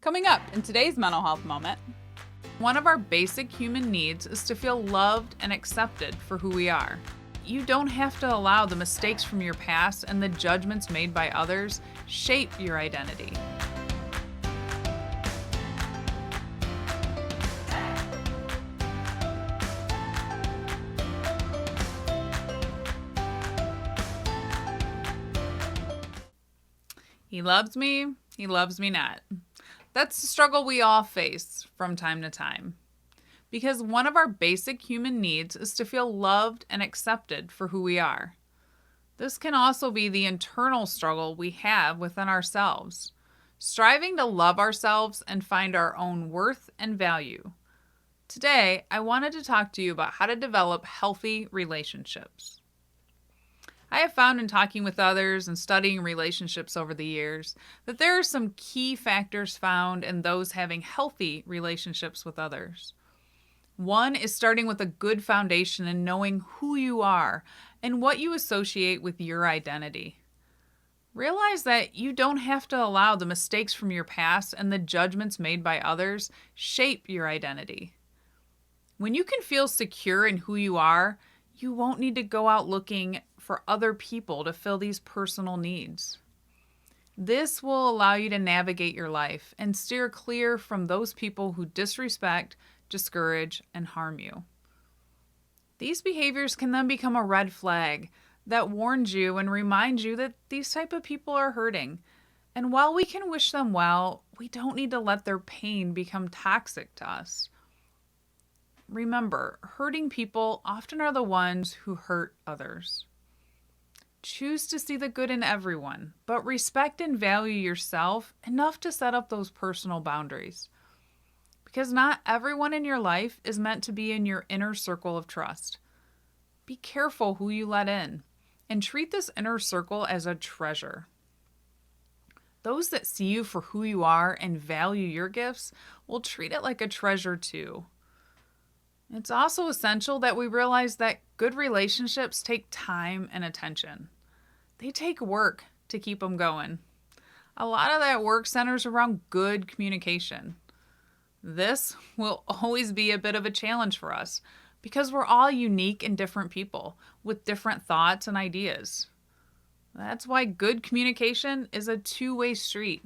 Coming up in today's mental health moment, one of our basic human needs is to feel loved and accepted for who we are. You don't have to allow the mistakes from your past and the judgments made by others shape your identity. He loves me not. That's the struggle we all face from time to time. Because one of our basic human needs is to feel loved and accepted for who we are. This can also be the internal struggle we have within ourselves, striving to love ourselves and find our own worth and value. Today, I wanted to talk to you about how to develop healthy relationships. I have found in talking with others and studying relationships over the years that there are some key factors found in those having healthy relationships with others. One is starting with a good foundation and knowing who you are and what you associate with your identity. Realize that you don't have to allow the mistakes from your past and the judgments made by others shape your identity. When you can feel secure in who you are, you won't need to go out looking for other people to fill these personal needs. This will allow you to navigate your life and steer clear from those people who disrespect, discourage, and harm you. These behaviors can then become a red flag that warns you and reminds you that these type of people are hurting. And while we can wish them well, we don't need to let their pain become toxic to us. Remember, hurting people often are the ones who hurt others. Choose to see the good in everyone, but respect and value yourself enough to set up those personal boundaries. Because not everyone in your life is meant to be in your inner circle of trust. Be careful who you let in, and treat this inner circle as a treasure. Those that see you for who you are and value your gifts will treat it like a treasure too. It's also essential that we realize that good relationships take time and attention. They take work to keep them going. A lot of that work centers around good communication. This will always be a bit of a challenge for us because we're all unique and different people with different thoughts and ideas. That's why good communication is a two-way street,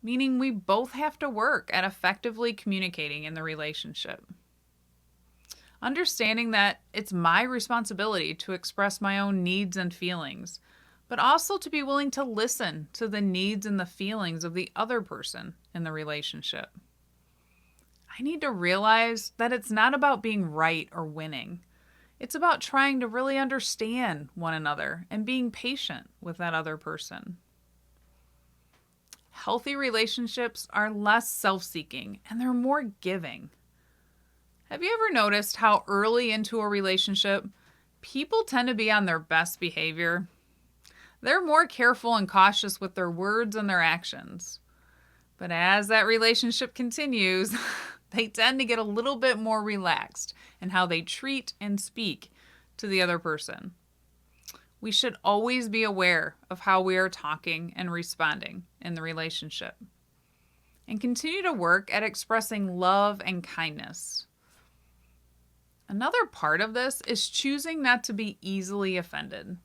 meaning we both have to work at effectively communicating in the relationship. Understanding that it's my responsibility to express my own needs and feelings, but also to be willing to listen to the needs and the feelings of the other person in the relationship. I need to realize that it's not about being right or winning. It's about trying to really understand one another and being patient with that other person. Healthy relationships are less self-seeking and they're more giving. Have you ever noticed how early into a relationship, people tend to be on their best behavior? They're more careful and cautious with their words and their actions. But as that relationship continues, they tend to get a little bit more relaxed in how they treat and speak to the other person. We should always be aware of how we are talking and responding in the relationship, and continue to work at expressing love and kindness. Another part of this is choosing not to be easily offended,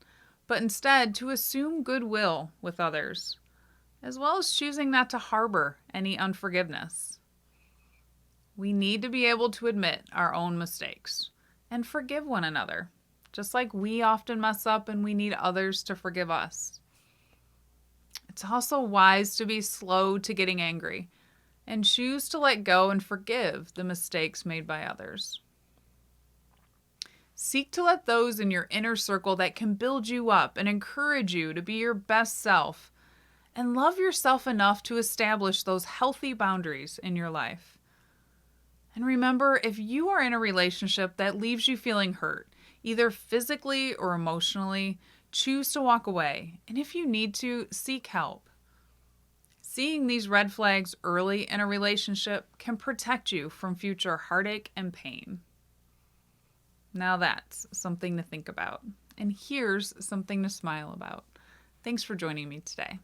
but instead to assume goodwill with others, as well as choosing not to harbor any unforgiveness. We need to be able to admit our own mistakes and forgive one another, just like we often mess up and we need others to forgive us. It's also wise to be slow to getting angry and choose to let go and forgive the mistakes made by others. Seek to let those in your inner circle that can build you up and encourage you to be your best self, and love yourself enough to establish those healthy boundaries in your life. And remember, if you are in a relationship that leaves you feeling hurt, either physically or emotionally, choose to walk away, and if you need to, seek help. Seeing these red flags early in a relationship can protect you from future heartache and pain. Now that's something to think about. And here's something to smile about. Thanks for joining me today.